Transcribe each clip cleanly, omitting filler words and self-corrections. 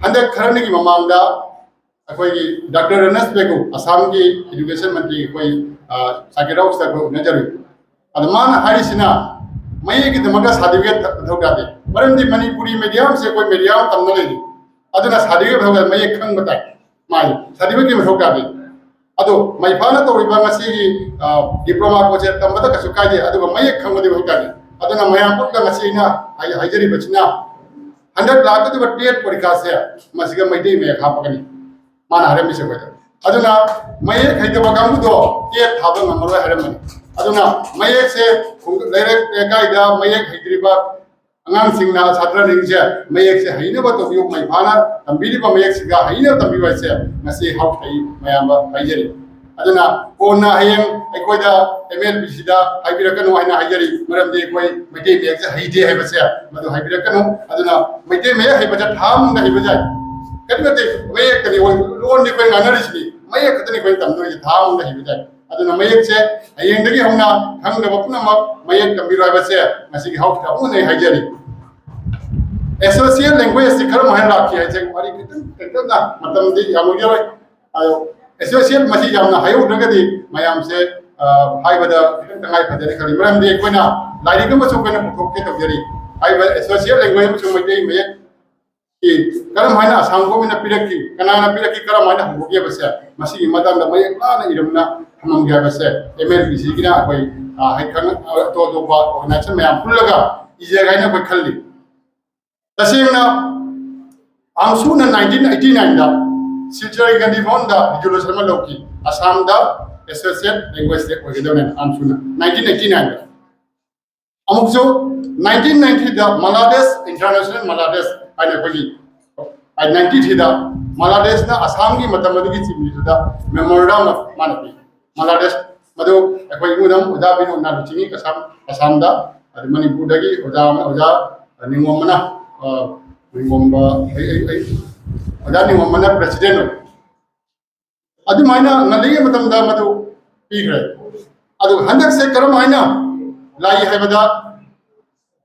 हंदक खरने की ममांगदा अखोई doctor runs Begu Assam की एजुकेशन मंत्री अखोई साकेट हाउस तक नजर अदमान हारिसिना मई की दमगा सर्टिफिकेट धोगादे मरमदी मणिपुरी मीडियम से कोई मीडियम तमना लेदी अदुना सर्टिफिकेट धोगा मई खंग बताई माई सर्टिफिकेट धोगादे अदो मई फाना तो रिबा ngasi डिप्लोमा कोर्स तमदा कसु काजे अदुगा मई खंग दे धोगादे अदुना मयाम पुक ngasi ना हाइजरी बचना हंदक लाख तो टेट परीक्षा से मसिगा मैदे में खापकनी माना हरम से कोई अदुना मये खैदबा गांगुदो टेट थाबा ngमरो हरमनी अदुना मये से लेरे कायदा मये खैद्रिबा अंगाम सिंगना छात्र रिंगसे मये से हैनबा तो बियो मैफाना तंबिलिबा मये सिगा हैन तंबिबा से ngasi हाउ थै मयाम हाइजरी अदुना कोना हयें अखोइदा एमएलबीसी दा हाइबिरकनो हाइना हाइजरी मरमदे कोई मैदे मेक से हैदे हैबसे मदु हाइबिरकनो अदुना मैदे मे हैबजा थाम दा हैबजा कदमते मये कनि लोन नि कोई गानरिसनि मये खतनि कोई तमनो थाम दा हैबजा अदुना मये से हयेंदगी हमना खंगदबा पुनमक मये तंबिरो हैबसे ngasi हाउ था उने हाइजरी एसोसिएट लैंग्वेज से खरम हाय राखी है जे मारी कितन ना मतलब दि यामुजरो आयो एसोसिएट मसी यामना हायो दगदि मयाम से हाइबदा कितन तंगाई फदरे खरि मरम दि कोइना लाइरिक मसु कोइना पुथोके तबजरी हाइबा एसोसिएट लैंग्वेज मसु मते मे कि करम हायना आसाम को मिना पिरकी कनाना पिरकी करम हायना होगे बसे मसी की मदम द मये लाना इरमना हमम गया बसे एमएलबीसी किना कोई हाइ खन तो बा ऑर्गेनाइजेशन मयाम पुलगा इजे गायना कोई खल्ली तसेंगना आमसुना 1989 दा सिलचर गांधी भवन दा रिजोल्यूशन में लौकी असम दा एसोसिएट लैंग्वेज दे ओगेदोने आमसुना 1989 दा अमुकजो 1990 दा बांग्लादेश इंटरनेशनल बांग्लादेश आने कोई 1993 दा बांग्लादेश ना असम की मतमदगी चिमी दा मेमोरेंडम मानपी बांग्लादेश मदो कोई मुदम उदा बिनो ना लुचिनी असम दा मणिपुर दगी उदा निंगोमना निंगोमबा उदा निंगोमना president अदुमाइना ngaliye matam da madu pigre adu handak se karam aina lai haibada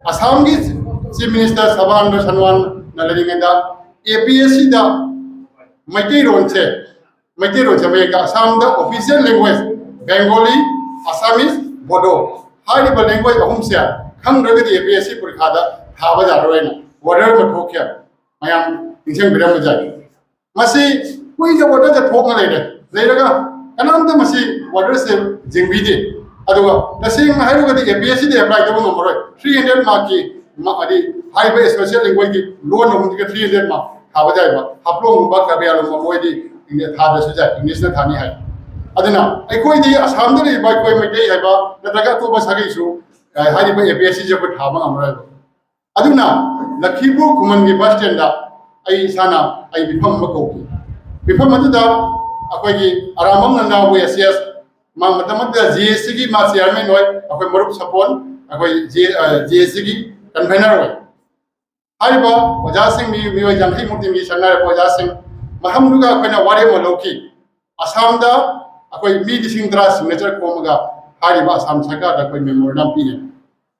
asam gi chief minister saban sanwan nalari da APSC da maitei ron se me ka asam da official language bengali assamese bodo hariba language ahum se khang rage di APSC parikha da thaba ja roina order ma thokya mayam ingsen biram jai masi कोई जो water जब थोक ना ले रहा कनाम तो मसी water से जिंगी दे अदुगा तसिंग हाइरो गति APSC दे अप्लाई तो नंबर 300 मार्क की अदि हाई बे स्पेशल लैंग्वेज की लोन हम के 300 मार्क थाबा जायबा हापलोंग बा का बेयालो मोइदी इंग्लिश थाबा सुजा इंग्लिश ना थानी है अदना आई कोई दी असम दे बा कोई मते हैबा नतगा तो बस हागे सु हाई बे APSC जब थाबा नंबर अदुना लखीपुर कुमन की बस स्टैंड दा आई साना आई बिफम मको बिफम मदुदा अखोई आरामम नंदा एसएस मतमद जीएससी की मा चेयरमैन होय अखोई मरुप सपोन अखोई जीएससी की कन्वेनर होय हाइबा ओजा सिंह मी होय जंखै मुक्ति मी संगार ओजा सिंह महमदुगा अखोइना वारे म लौकी असम दा अखोई मी दिसिंद्रा सिग्नेचर कोमगा हाइबा असम सरकार दा कोई मेमोरेंडम पिने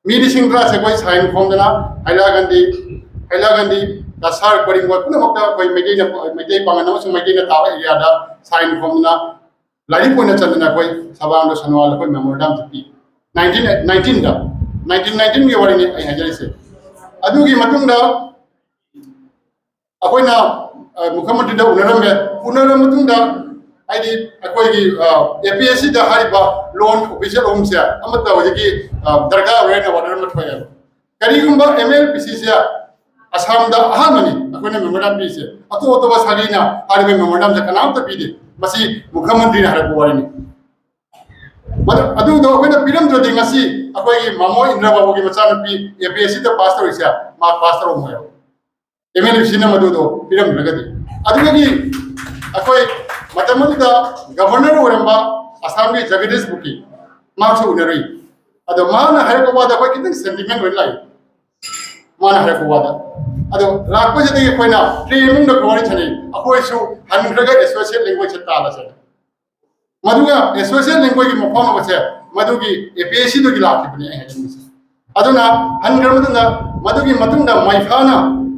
मी दिसिंद्रा से कोई साइन खोमदना हैला गांधी दासार कोरिंग वा पुना मक्ता कोई मेटे पांगना सु मेटे ना तावा एरिया दा साइन फॉर्मना लारी कोना चंदना कोई सबांदो सनवाल कोई मेमोरेंडम पी 1919 दा 1919 के वारी ने आई हजरी से अदुगी मतुंग दा अकोइना मुख्यमंत्री दा उनरम मतुंग दा आईदी अकोई की APSC दा हारिबा लोन ऑफिशियल होम से अमता होजकी दरगाह रेना वाटर मत होया करीगुंबा MLBC से असम दा अहामनी अखोने मेमोरेंडम पीसे अतो तो बस हागीना हारिबे मेमोरेंडम से कनाम तो पीदे मसी मुख्यमंत्री ने हरबो वारिनी मत अदु दो अखोने पिरम जो दिंगसी अखोई मामो इंद्र बाबू की मचान पी APSC तो पास तो इसे मा पास तो मोयो MLBC ने मदु दो पिरम लगदी अदुगी अखोई मतमदा गवर्नर ओरंबा असम की जगदीश बुकी मार्क्स उनरई अदो मान हरको वादा कोई कितन सेंटीमेंट वन लाई मान हरको वादा अदो राखो जदे कोइना ट्रेनिंग द गोरी छने अखोइसु हनग्रगा स्पेशल लैंग्वेज ताला से मदुगा स्पेशल लैंग्वेज की मफोन बसे मदुगी APSC दो गिला की बने है जमिस अदुना हनग्रमदना मदुगी मतुंदा माइफाना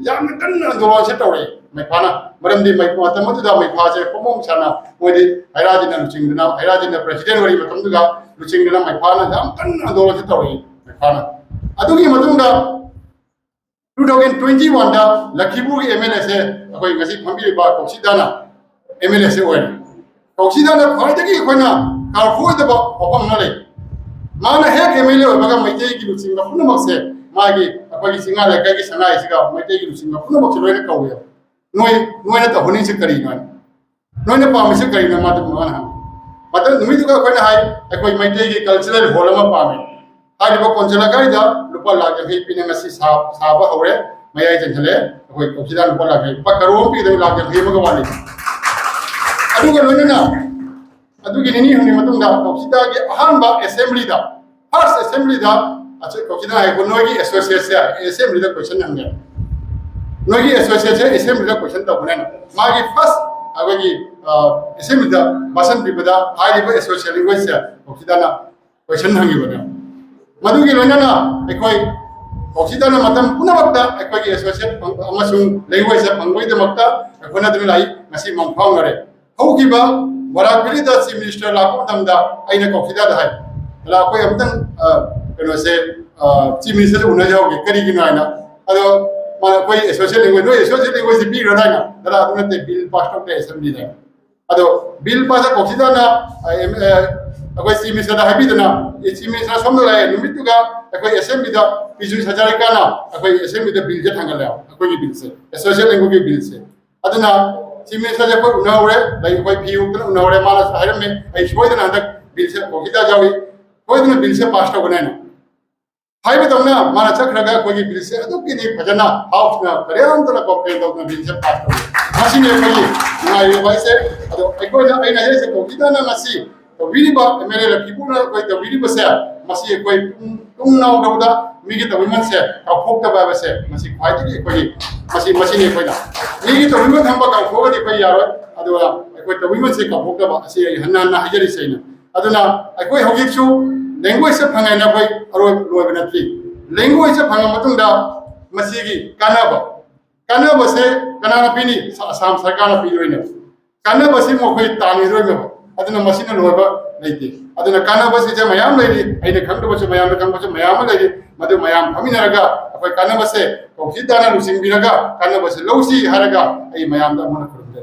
याम कन्न आंदोलन से तौरे ꯃꯩꯐꯥꯅ ꯃꯔꯝꯗꯤ ꯃꯇꯝ ꯑꯗꯨꯗ ꯃꯩꯐꯥꯁꯦ ꯄꯣꯃꯣꯡ ꯁꯥꯅ ꯃꯣꯏꯗꯤ ꯍꯩꯔꯥꯖꯤꯅ ꯂꯨꯆꯤꯡꯗꯨꯅ ꯍꯩꯔꯥꯖꯤꯅ ꯄ꯭ꯔꯦꯁꯤꯗꯦꯟ ꯑꯣꯏꯔꯤ ꯃꯇꯝꯗꯨꯒ ꯂꯨꯆꯤꯡꯗꯨꯅ ꯃꯩꯐꯥꯅ ꯌꯥꯝ ꯀꯟꯅ ꯑꯟꯗꯣꯂꯟꯁꯦ ꯇꯧꯔꯛꯏ ꯃꯩꯐꯥꯅ ꯑꯗꯨꯒꯤ ꯃꯇꯨꯡꯗ 2021ꯗ ꯂꯛꯈꯤꯄꯨꯔꯒꯤ MLA ꯑꯩꯈꯣꯏ ꯉꯁꯤ ꯐꯝꯕꯤꯔꯤꯕ ꯀꯧꯁꯤꯗꯥꯅ MLA ꯑꯣꯏꯔꯦ ꯀꯧꯁꯤꯗꯥꯅ ꯈ꯭ꯋꯥꯏꯗꯒꯤ ꯑꯩꯈꯣꯏꯅ ꯀꯥꯎꯊꯣꯛꯑꯣꯏꯗꯕ ꯋꯥꯐꯝ ꯑꯃ ꯂꯩ ꯃꯥꯅ ꯍꯦꯛ MLA ꯑꯣꯏꯕꯒ ꯃꯩꯇꯩꯒꯤ ꯂꯨꯆꯤꯡꯕ ꯄꯨꯝꯅꯃꯛꯁꯦ ꯃꯥꯒꯤ ꯑꯩꯈꯣꯏꯒꯤ ꯆꯤꯡꯉꯥ ꯂꯩꯀꯥꯏꯒꯤ ꯁꯉꯥꯏꯁꯤꯒ ꯃꯩꯇꯩꯒꯤ ꯂꯨꯆꯤꯡꯕ ꯄꯨꯝꯅꯃꯛꯁꯦ ꯂꯣꯏꯅ ꯀꯧꯋꯦꯕ ꯅꯣꯏꯅ ꯇꯧꯍꯟꯅꯤꯡꯉꯤꯁꯦ ꯀꯔꯤꯅꯣ ꯅꯣꯏꯅ ꯄꯥꯝꯃꯤꯁꯦ ꯀꯔꯤꯅꯣ ꯃꯥꯅ ꯍꯪꯉꯤ ꯃꯇꯝ ꯅꯨꯃꯤꯠꯇꯨꯒ ꯑꯩꯈꯣꯏꯅ ꯍꯥꯏ ꯑꯩꯈꯣꯏ ꯃꯩꯇꯩꯒꯤ ꯀꯜꯆꯔꯦꯜ ꯍꯣꯜ ꯑꯃ ꯄꯥꯝꯃꯤ ꯍꯥꯏꯔꯤꯕ ꯀꯣꯟꯁꯜ ꯂꯩꯀꯥꯏꯗ ꯂꯨꯄꯥ ꯂꯥꯛ 50 ꯄꯤꯅ ꯉꯁꯤ ꯁꯥꯕ ꯍꯧꯔꯦ ꯃꯌꯥꯏ ꯆꯟꯁꯤꯜꯂꯦ ꯑꯩꯈꯣꯏ ꯀꯧꯁꯤꯗꯥ ꯂꯨꯄꯥ ꯂꯥꯛ 50 ꯂꯨꯄꯥ ꯀꯔꯣꯔ ꯑꯃ ꯄꯤꯒꯗꯕ ꯂꯥꯛ 50 ꯑꯃꯒ ꯋꯥꯠꯂꯤ ꯑꯗꯨꯒ ꯂꯣꯏꯅꯅ ꯑꯗꯨꯒꯤ ꯅꯤꯅꯤ ꯍꯨꯝꯅꯤ ꯃꯇꯨꯡꯗ ꯀꯧꯁꯤꯗꯥꯒꯤ ꯑꯍꯥꯟꯕ ꯑꯦꯁꯦꯝꯕ꯭ꯂꯤꯗ ꯐꯥꯔꯁ ꯑꯦꯁꯦꯝꯕ꯭ꯂꯤꯗ ꯀꯧꯁꯤꯗꯥ ꯍꯥꯏꯕ ꯅꯣꯏꯒꯤ ꯑꯦꯁꯣꯁꯤꯌꯦꯠꯁꯦ ꯑꯦꯁꯦꯝꯕ꯭ꯂꯤꯗ ꯀꯣꯏꯁꯟ ꯍꯪꯉꯦ ꯅꯣꯏꯒꯤ ꯑꯦꯁꯣꯁꯤꯌꯦꯠꯁꯦ ꯑꯦꯁꯦꯝꯕ꯭ꯂꯤꯗ ꯀꯣꯏꯁꯟ ꯇꯧꯕꯅꯦꯅ ꯃꯥꯒꯤ ꯐꯥꯔꯁ ꯑꯩꯈꯣꯏꯒꯤ ꯑꯦꯁꯦꯝꯕ꯭ꯂꯤꯗ ꯚꯥꯁꯟ ꯄꯤꯕꯗ ꯍꯥꯏꯔꯤꯕ ꯑꯦꯁꯣꯁꯤꯌꯦꯠ ꯂꯦꯡꯒ꯭ꯋꯦꯖꯁꯦ ꯀꯧꯁꯤꯗꯥꯅ ꯀꯣꯏꯁꯟ ꯍꯪꯉꯤꯕꯅꯦ ꯃꯗꯨꯒꯤ ꯂꯣꯏꯅꯅ ꯑꯩꯈꯣꯏ ꯀꯧꯁꯤꯗꯥꯅ ꯃꯇꯝ ꯄꯨꯝꯅꯃꯛꯇ ꯑꯩꯈꯣꯏꯒꯤ ꯑꯦꯁꯣꯁꯤꯌꯦꯠ ꯑꯃꯁꯨꯡ ꯂꯦꯡꯒ꯭ꯋꯦꯖꯁꯦ ꯐꯪꯕꯒꯤꯗꯃꯛꯇ ꯑꯩꯈꯣꯏꯅ ꯑꯗꯨꯝ ꯂꯥꯛꯏ ꯉꯁꯤ ꯃꯪꯐꯥꯎꯅꯔꯦ ꯍꯧꯈꯤꯕ ꯋꯥꯔꯥꯛꯄꯤꯔꯤꯗ ꯆꯤꯐ ꯃꯤꯅꯤꯁꯇꯔ ꯂꯥꯛꯄ ꯃꯇꯝꯗ ꯑꯩꯅ ꯀꯧꯁꯤꯗꯥꯗ ꯍꯥꯏ ꯑꯩꯈꯣꯏ ꯑꯃꯇꯪ ꯀꯩꯅꯣꯁꯦ ꯆꯤꯐ ꯃꯤꯅꯤꯁꯇꯔꯗ ꯎꯅꯖꯍꯧꯒꯦ ꯀꯔꯤꯒꯤꯅꯣ ꯍꯥꯏꯅ ꯑꯗꯣ mana koi associate language no associate language bi rada na dara aduna te bill pass out te assembly da ado bill pass ko sidana akoi si misada habi dana si misada somno la numit ga akoi assembly da bisu sajari kana akoi assembly da bill je thangal ya akoi bill se associate language bill se aduna si misada ko unawre lai koi piu tna unawre mala haram me ai shoi dana dak bill se ko hida jawi koi dana bill se pass out banana हाइबे दौना माना चखरगा कोई bill से अदु किनि फजना house ना करेम तला कंप्लेन दौना बिल से पास कर मसिने कोई नाइ वाइसे अदु एको ना आइना हे से कोकिदा ना मसि तो विरिबा एमएलए ला किपुना कोई तो विरिबा से मसि कोई तुम नाउ दौदा मिगी तो विमन से काफोक ता बाबा से मसि फाइति कोई मसि मसिने कोई ना मिगी तो विमन थंबा काफोक दि कोई यारो अदु कोई तो विमन से काफोक ता बा से हन्ना ना हजरी सेना अदुना कोई होगिसु language se phangai na koi aroi loi bana thi language se phanga matung da masigi kanaba se kanana pini asam sarkar na pi roi na kanaba se mo koi tani roi me aduna masina loi ba leite aduna kanaba se je mayam leiri aina khangdu ba se mayam na khangba se mayam leiri madu mayam phamina raga akoi kanaba se ko hidana lu singbiraga kanaba se lousi haraga ai mayam da mona khurumde